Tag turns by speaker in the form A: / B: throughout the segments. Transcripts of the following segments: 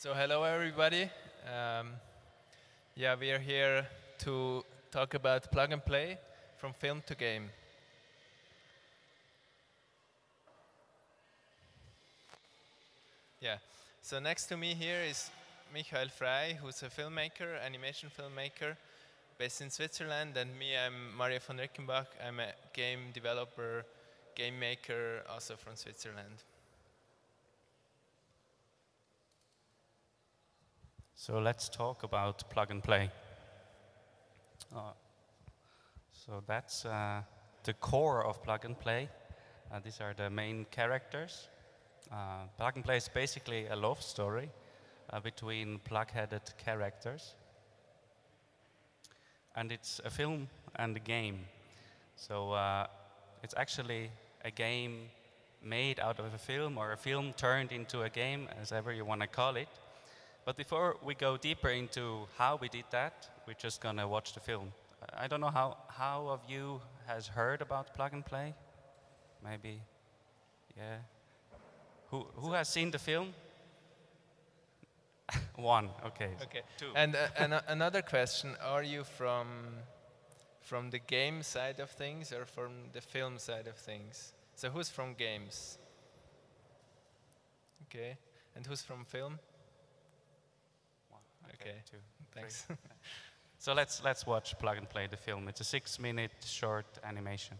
A: So hello everybody. We are here to talk about plug and play from film to game. So next to me here is Frei, who's a filmmaker, animation filmmaker, based in Switzerland, and me, I'm Mario von Rickenbach. I'm a game developer, game maker, also from Switzerland.
B: So let's talk about plug and play. So that's the core of plug and play. These are the main characters. Plug and play is basically a love story between plug-headed characters. And it's a film and a game. So it's actually a game made out of a film, or a film turned into a game, as ever you want to call it. But before we go deeper into how we did that, we're just going to watch the film. I don't know how of you has heard about plug and play? Maybe, yeah. Who has seen the film? One, okay.
A: Okay.
B: Two.
A: And another question, are you from the game side of things or from the film side of things? So who's from games? Okay. And who's from film? Okay.
B: Two.
A: Thanks.
B: So let's watch Plug and Play, the film. It's a 6-minute short animation.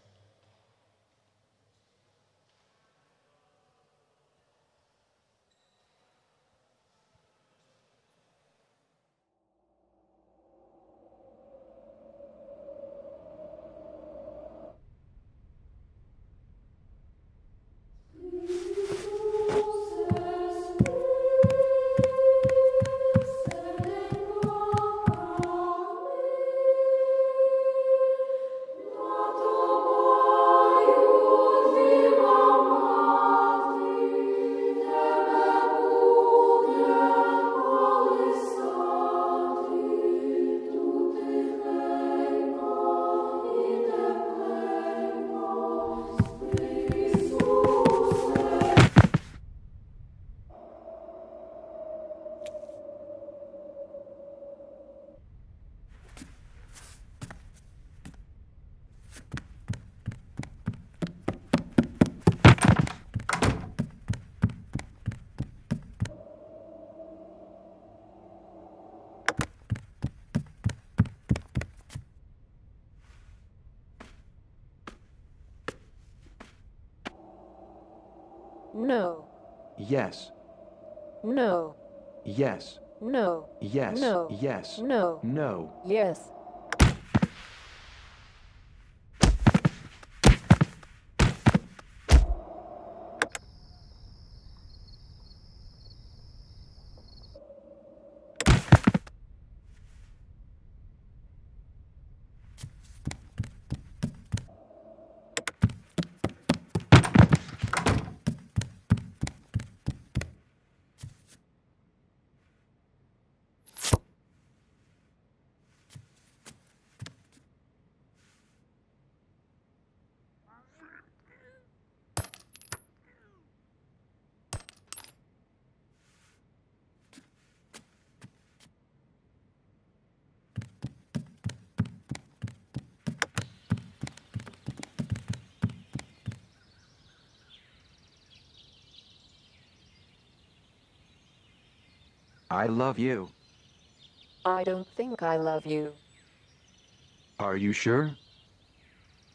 C: No.
D: Yes.
C: No.
D: Yes.
C: No.
D: Yes.
C: No.
D: Yes.
C: No.
D: No.
C: Yes.
D: I love you.
C: I don't think I love you.
D: Are you sure?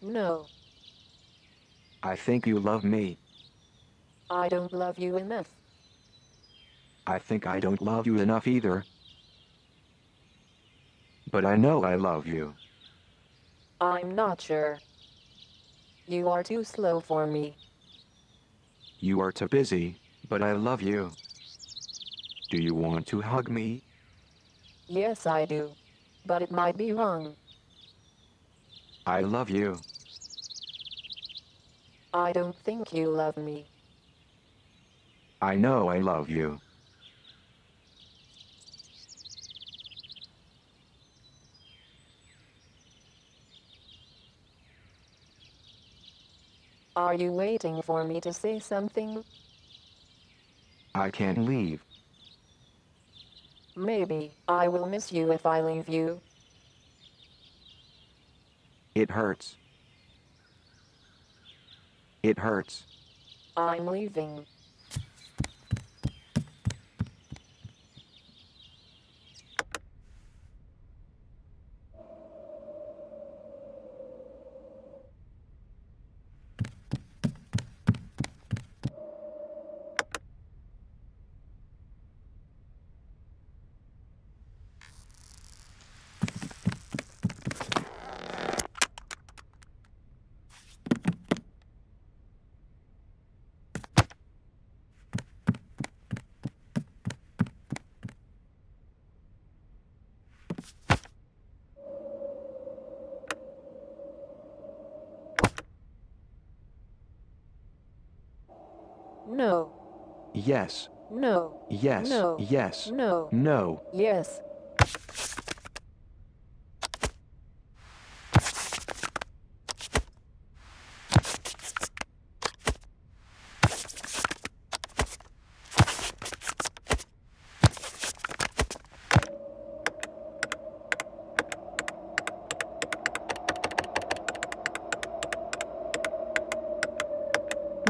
C: No.
D: I think you love me.
C: I don't love you enough.
D: I think I don't love you enough either. But I know I love you.
C: I'm not sure. You are too slow for me.
D: You are too busy, but I love you. Do you want to hug me?
C: Yes, I do. But it might be wrong.
D: I love you.
C: I don't think you love me.
D: I know I love you.
C: Are you waiting for me to say something?
D: I can't leave.
C: Maybe I will miss you if I leave you.
D: It hurts. It hurts.
C: I'm leaving. No.
D: Yes.
C: No.
D: Yes.
C: No.
D: Yes.
C: No.
D: No.
C: Yes.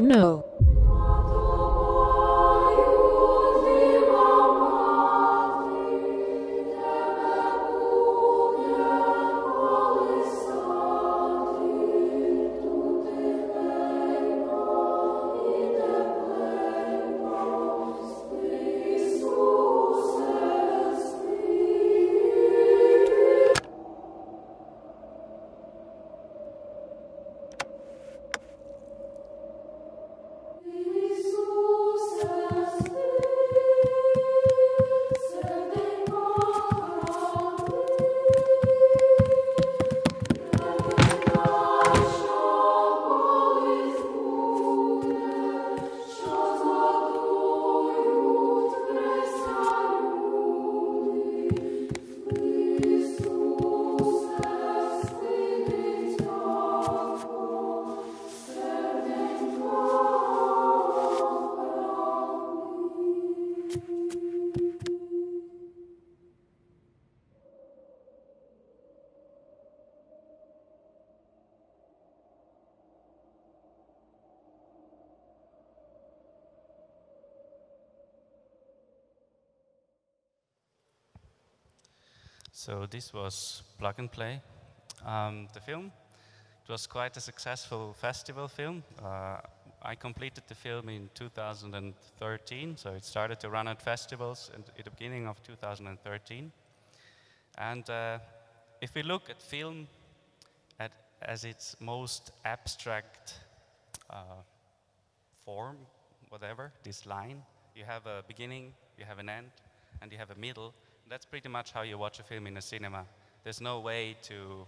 C: No.
B: So this was Plug and Play. The film, it was quite a successful festival film. I completed the film in 2013, so it started to run at festivals at the beginning of 2013. And if we look at film as its most abstract form, whatever, this line, you have a beginning, you have an end, and you have a middle. That's pretty much how you watch a film in a cinema. There's no way to,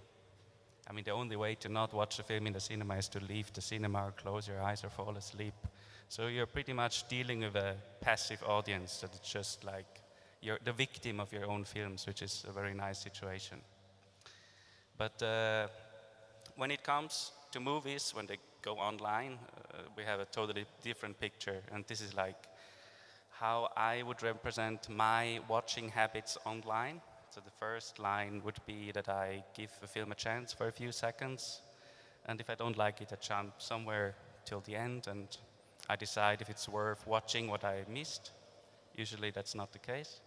B: I mean, the only way to not watch a film in the cinema is to leave the cinema or close your eyes or fall asleep. So you're pretty much dealing with a passive audience that it's just like you're the victim of your own films, which is a very nice situation. But when it comes to movies, when they go online, we have a totally different picture. And this is like how I would represent my watching habits online. So the first line would be that I give a film a chance for a few seconds, and if I don't like it, I jump somewhere till the end, and I decide if it's worth watching what I missed. Usually that's not the case.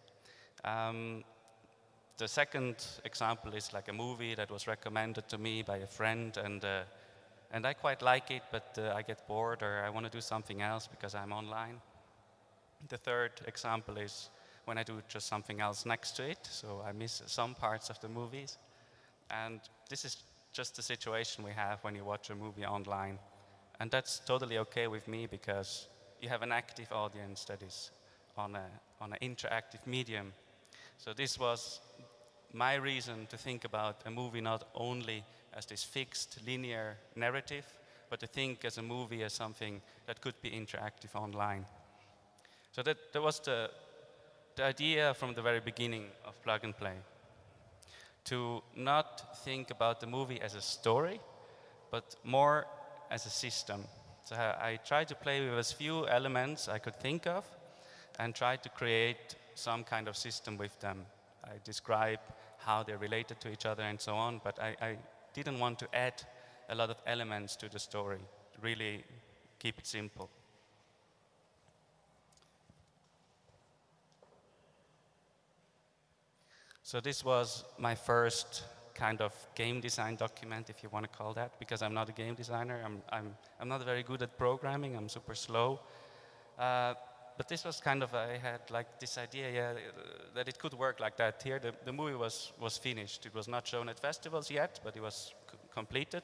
B: The second example is like a movie that was recommended to me by a friend, and I quite like it, but I get bored or I want to do something else because I'm online. The third example is when I do just something else next to it, so I miss some parts of the movies. And this is just the situation we have when you watch a movie online. And that's totally okay with me because you have an active audience that is on an interactive medium. So this was my reason to think about a movie not only as this fixed linear narrative, but to think as a movie as something that could be interactive online. So that was the idea from the very beginning of Plug and Play. To not think about the movie as a story, but more as a system. So I tried to play with as few elements I could think of and try to create some kind of system with them. I describe how they're related to each other and so on, but I didn't want to add a lot of elements to the story, really keep it simple. So this was my first kind of game design document, if you want to call that, because I'm not a game designer. I'm not very good at programming. I'm super slow. But this was kind of, I had like this idea, that it could work like that. Here, the movie was finished. It was not shown at festivals yet, but it was completed.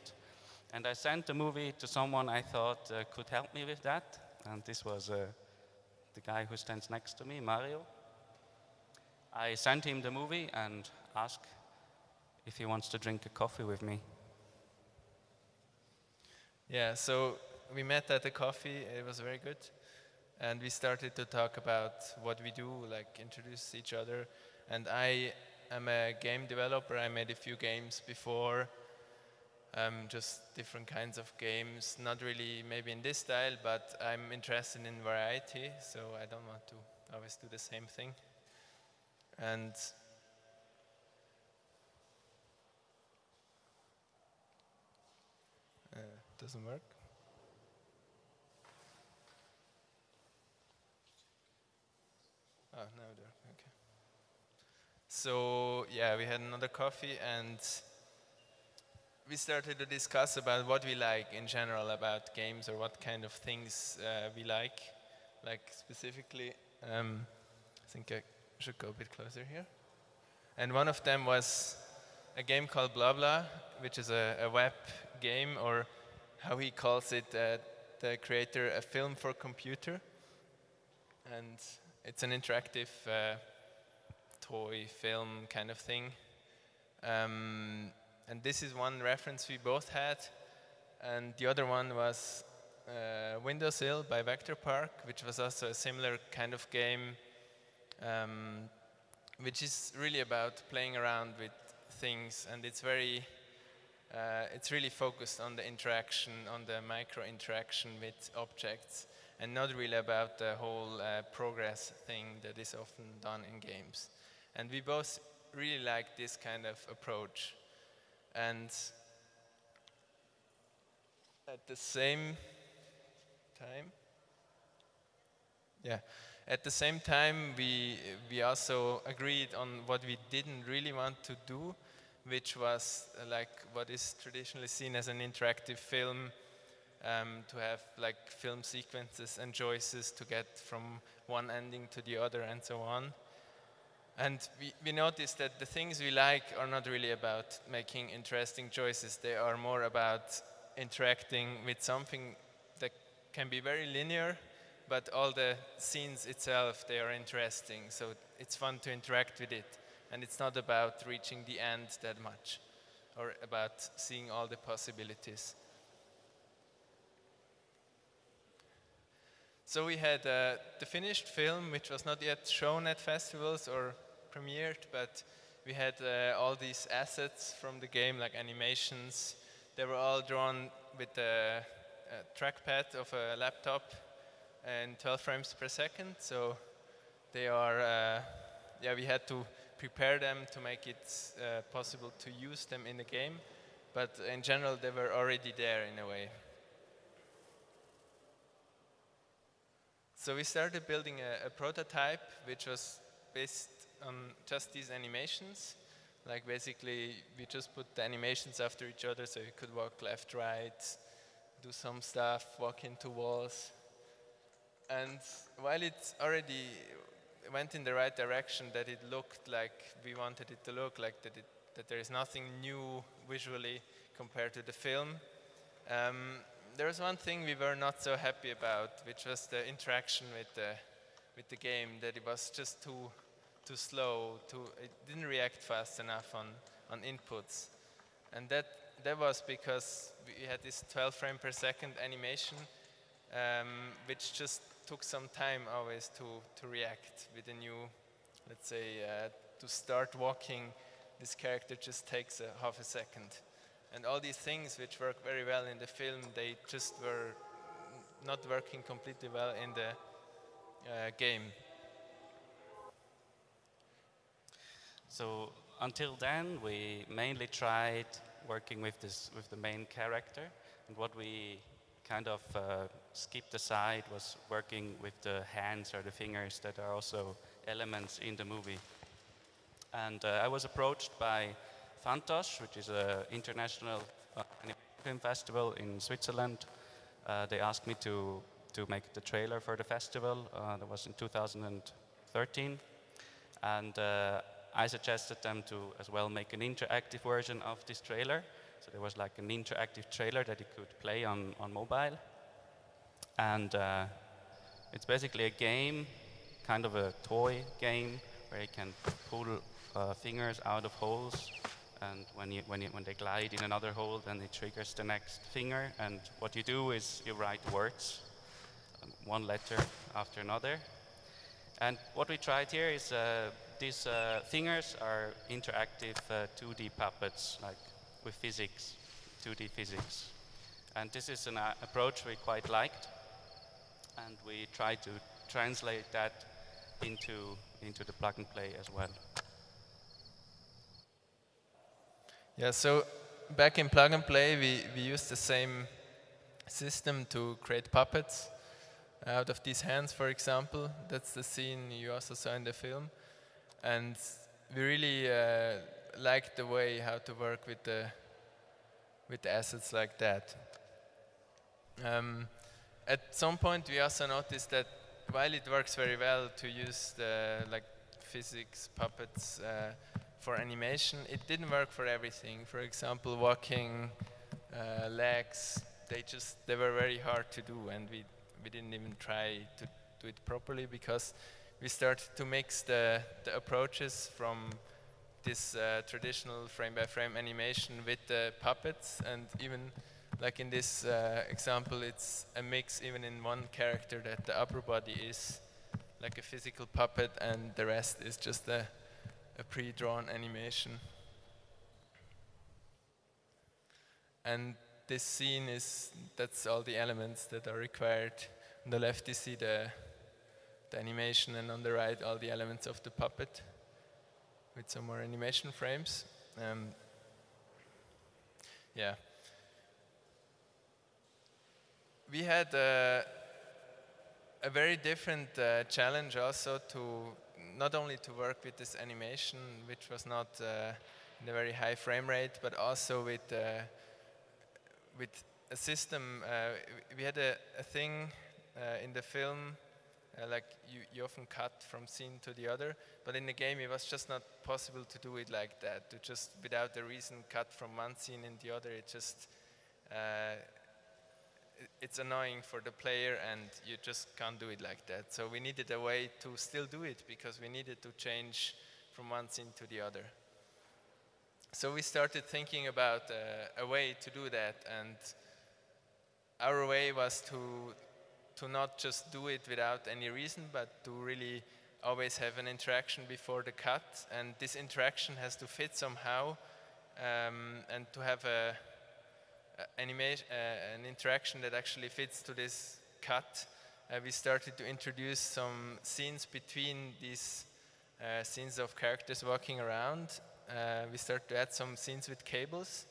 B: And I sent the movie to someone I thought could help me with that. And this was the guy who stands next to me, Mario. I sent him the movie and asked if he wants to drink a coffee with me.
A: Yeah, so we met at the coffee. It was very good. And we started to talk about what we do, like introduce each other. And I am a game developer. I made a few games before, just different kinds of games. Not really maybe in this style, but I'm interested in variety, so I don't want to always do the same thing. And doesn't work. Oh, now there. Okay. So yeah, we had another coffee and we started to discuss about what we like in general about games, or what kind of things we like specifically. I think I should go a bit closer here. And one of them was a game called Blah Blah, which is a web game, or how he calls it, the creator, a film for computer. And it's an interactive toy film kind of thing. And this is one reference we both had. And the other one was Windowsill by Vector Park, which was also a similar kind of game, which is really about playing around with things. And it's really focused on the interaction, on the micro interaction with objects, and not really about the whole progress thing that is often done in games. And we both really like this kind of approach. And at the same time, we also agreed on what we didn't really want to do, which was like what is traditionally seen as an interactive film, to have like film sequences and choices to get from one ending to the other and so on. And we noticed that the things we like are not really about making interesting choices. They are more about interacting with something that can be very linear, but all the scenes itself, they are interesting. So it's fun to interact with it. And it's not about reaching the end that much, or about seeing all the possibilities. So we had the finished film, which was not yet shown at festivals or premiered, but we had all these assets from the game, like animations. They were all drawn with a trackpad of a laptop and 12 frames per second. So they are, we had to prepare them to make it possible to use them in the game. But in general, they were already there in a way. So we started building a prototype, which was based on just these animations. Like basically, we just put the animations after each other, so you could walk left, right, do some stuff, walk into walls. And while it already went in the right direction, that it looked like we wanted it to look, like that there is nothing new visually compared to the film, there was one thing we were not so happy about, which was the interaction with the game, that it was just too slow, it didn't react fast enough on inputs. And that was because we had this 12 frame per second animation, which just took some time always to react with a new, let's say, to start walking, this character just takes half a second. And all these things which work very well in the film, they just were not working completely well in the game.
B: So until then, we mainly tried working with the main character, and what we kind of skipped aside was working with the hands or the fingers that are also elements in the movie. And I was approached by Fantoche, which is an international animation film festival in Switzerland. They asked me to make the trailer for the festival. That was in 2013. And I suggested them to as well make an interactive version of this trailer. So there was like an interactive trailer that you could play on mobile. And it's basically a game, kind of a toy game, where you can pull fingers out of holes. And when they glide in another hole, then it triggers the next finger. And what you do is you write words, one letter after another. And what we tried here is these fingers are interactive 2D puppets, like with physics, 2D physics. And this is an approach we quite liked. And we tried to translate that into the plug and play as well.
A: Yeah, so back in plug and play, we used the same system to create puppets out of these hands, for example. That's the scene you also saw in the film. And we really liked the way how to work with the assets like that. At some point, we also noticed that while it works very well to use the physics puppets for animation, it didn't work for everything. For example, walking, legs, they were very hard to do, and we didn't even try to do it properly because we started to mix the approaches from this traditional frame-by-frame animation with the puppets, and even like in this example, it's a mix even in one character that the upper body is like a physical puppet and the rest is just a pre-drawn animation. And this scene that's all the elements that are required. On the left you see the animation, and on the right all the elements of the puppet with some more animation frames. Yeah. We had a very different challenge also to not only to work with this animation, which was not in a very high frame rate, but also with a system. We had a thing in the film, like you often cut from scene to the other, but in the game it was just not possible to do it like that, to just without a reason cut from one scene in the other. It just it's annoying for the player, and you just can't do it like that. So we needed a way to still do it, because we needed to change from one scene to the other. So we started thinking about a way to do that, and our way was to not just do it without any reason, but to really always have an interaction before the cut, and this interaction has to fit somehow, and to have an interaction that actually fits to this cut. We started to introduce some scenes between these scenes of characters walking around. We started to add some scenes with cables,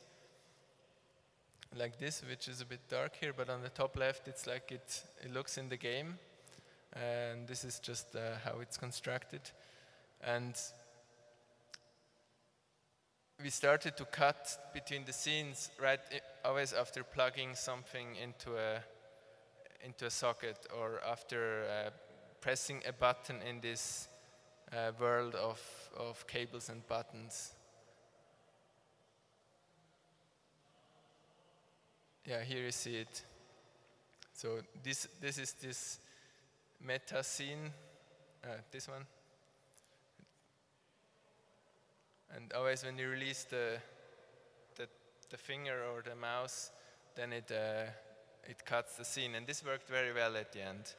A: like this, which is a bit dark here, but on the top left it's like it looks in the game, and this is just how it's constructed. And we started to cut between the scenes always after plugging something into a socket, or after pressing a button in this world of cables and buttons. Yeah, here you see it. So this is this meta scene, this one. And always when you release the finger or the mouse, then it cuts the scene. And this worked very well at the end.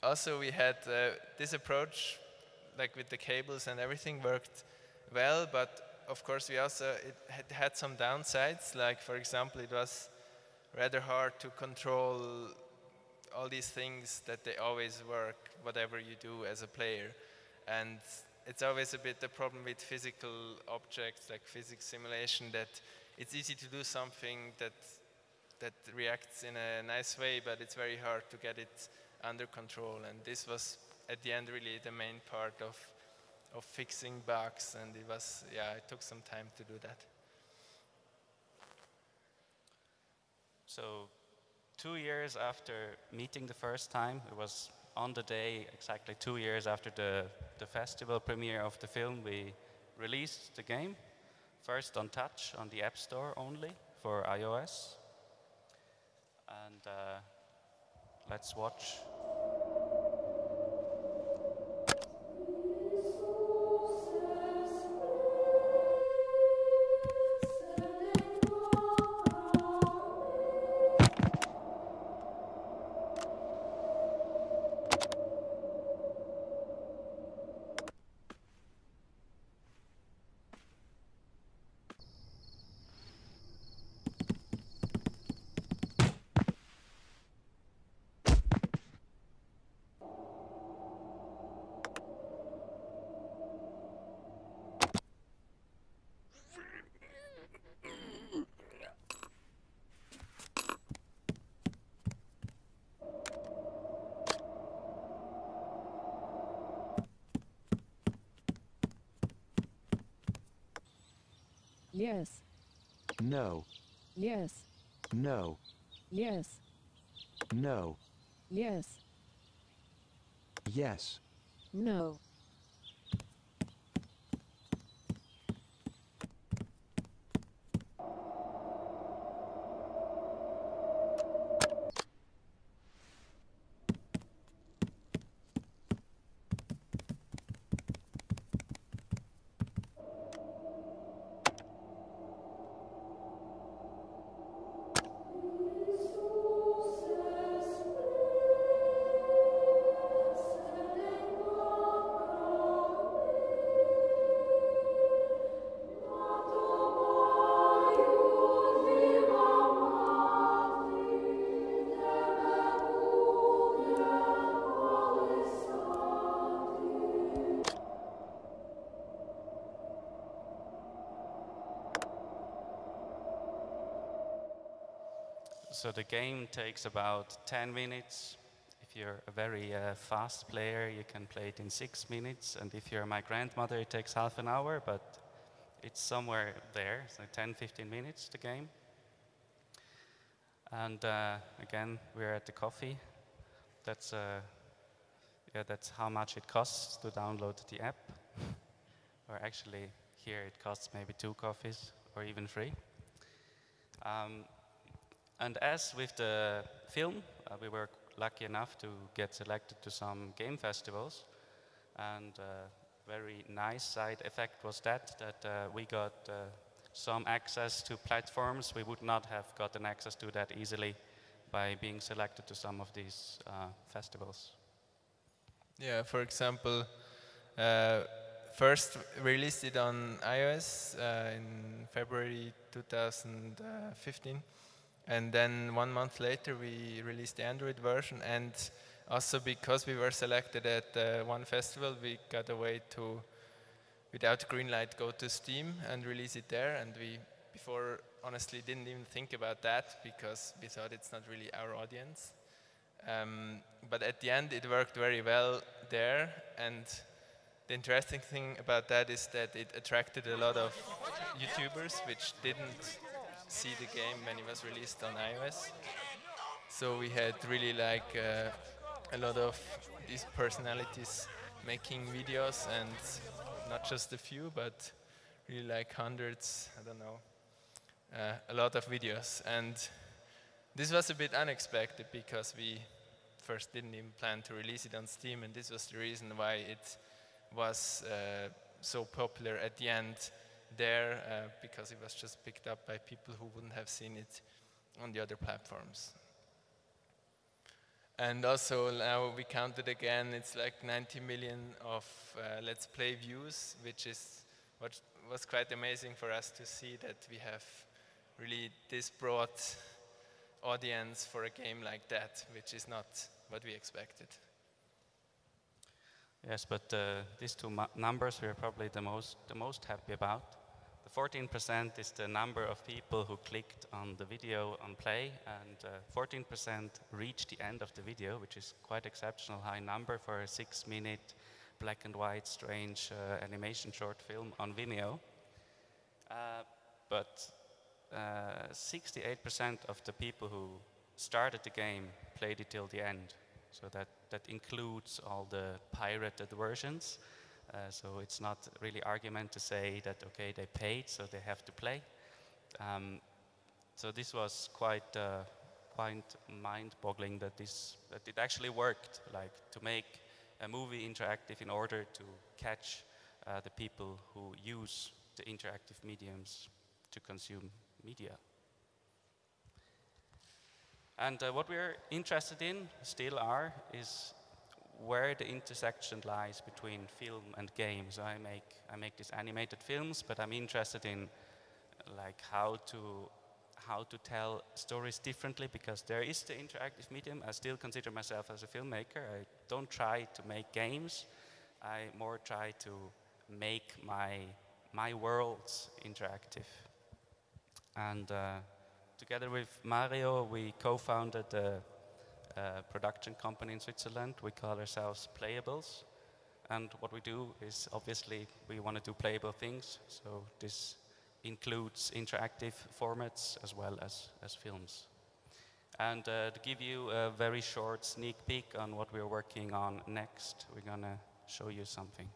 A: Also, we had this approach, like with the cables and everything, worked well, but of course we also it had some downsides. Like, for example, it was rather hard to control all these things that they always work, whatever you do as a player. And it's always a bit the problem with physical objects, like physics simulation, that it's easy to do something that reacts in a nice way, but it's very hard to get it under control. And this was, at the end, really the main part of fixing bugs, and it was, yeah, it took some time to do that.
B: So 2 years after meeting the first time, it was on the day, exactly 2 years after the festival premiere of the film, we released the game, first on touch, on the App Store only, for iOS. And let's watch.
C: Yes.
D: No.
C: Yes.
D: No.
C: Yes.
D: No.
C: Yes.
D: Yes.
C: No.
B: So the game takes about 10 minutes. If you're a very fast player, you can play it in 6 minutes. And if you're my grandmother, it takes half an hour, but it's somewhere there, so 10-15 minutes, the game. And again, we're at the coffee. That's how much it costs to download the app. Or actually, here it costs maybe 2 coffees, or even free. And as with the film, we were lucky enough to get selected to some game festivals. And a very nice side effect was that we got some access to platforms we would not have gotten access to that easily by being selected to some of these festivals.
A: Yeah, for example, first released it on iOS in February 2015. And then 1 month later, we released the Android version. And also because we were selected at one festival, we got a way to, without green light, go to Steam and release it there. And we, before, honestly, didn't even think about that because we thought it's not really our audience. But at the end, it worked very well there. And the interesting thing about that is that it attracted a lot of YouTubers which didn't see the game when it was released on iOS. So we had really like a lot of these personalities making videos, and not just a few, but really like hundreds, I don't know, a lot of videos. And this was a bit unexpected because we first didn't even plan to release it on Steam, and this was the reason why it was so popular at the end there, because it was just picked up by people who wouldn't have seen it on the other platforms. And also now we counted again, it's like 90 million of Let's Play views, which is what was quite amazing for us to see, that we have really this broad audience for a game like that, which is not what we expected.
B: Yes, but these two numbers we are probably the most happy about. The 14% is the number of people who clicked on the video on play, and 14% reached the end of the video, which is quite exceptional high number for a 6-minute black and white strange animation short film on Vimeo. But 68% of the people who started the game played it till the end. So that includes all the pirated versions. So it's not really argument to say that, okay, they paid, so they have to play. So this was quite mind-boggling that it actually worked, like to make a movie interactive in order to catch the people who use the interactive mediums to consume media. And what we're interested in, still are, is where the intersection lies between film and game. So I make these animated films, but I'm interested in like how to tell stories differently, because there is the interactive medium. I still consider myself as a filmmaker. I don't try to make games. I more try to make my worlds interactive. And together with Mario, we co-founded a production company in Switzerland. We call ourselves Playables. And what we do is, obviously, we want to do playable things. So this includes interactive formats as well as films. And to give you a very short sneak peek on what we're working on next, we're going to show you something.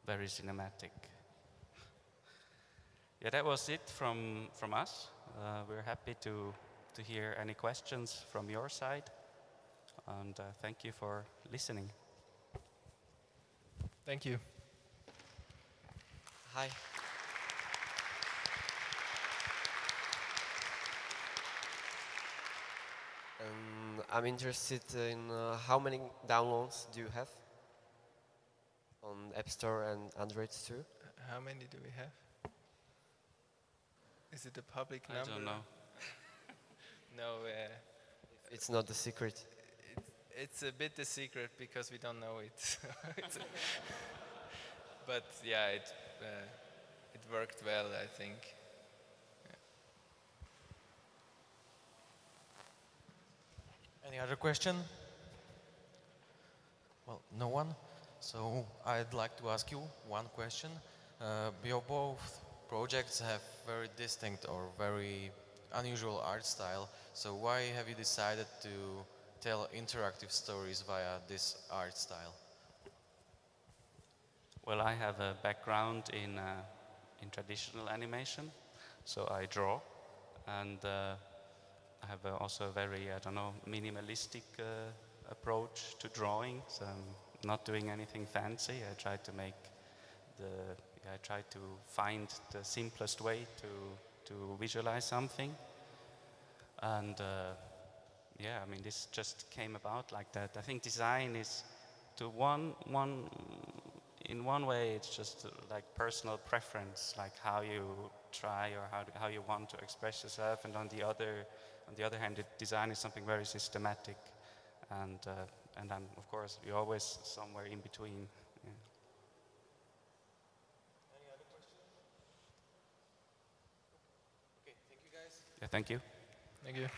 B: Very cinematic. Yeah, that was it from us. We're happy to hear any questions from your side, and thank you for listening.
A: Thank you.
E: Hi. I'm interested in how many downloads do you have on App Store and Android too?
A: How many do we have? Is it a public number?
B: I don't know.
A: No,
E: It's not a secret.
A: it's a bit a secret because we don't know it. But yeah, it worked well, I think.
F: Any other question? Well, no one. So I'd like to ask you one question. Your both projects have very distinct or very unusual art style. So why have you decided to tell interactive stories via this art style?
B: Well, I have a background in traditional animation, so I draw, and I have also a very, minimalistic approach to drawing. So I'm not doing anything fancy. I try to find the simplest way to visualize something, and yeah, I mean, this just came about like that. I think design is in one way, it's just like personal preference, like how you try or how you want to express yourself, and on the other hand, design is something very systematic, and then of course you're always somewhere in between. Yeah.
F: Any other questions? Okay, thank you guys.
B: Yeah, thank you.
A: Thank you.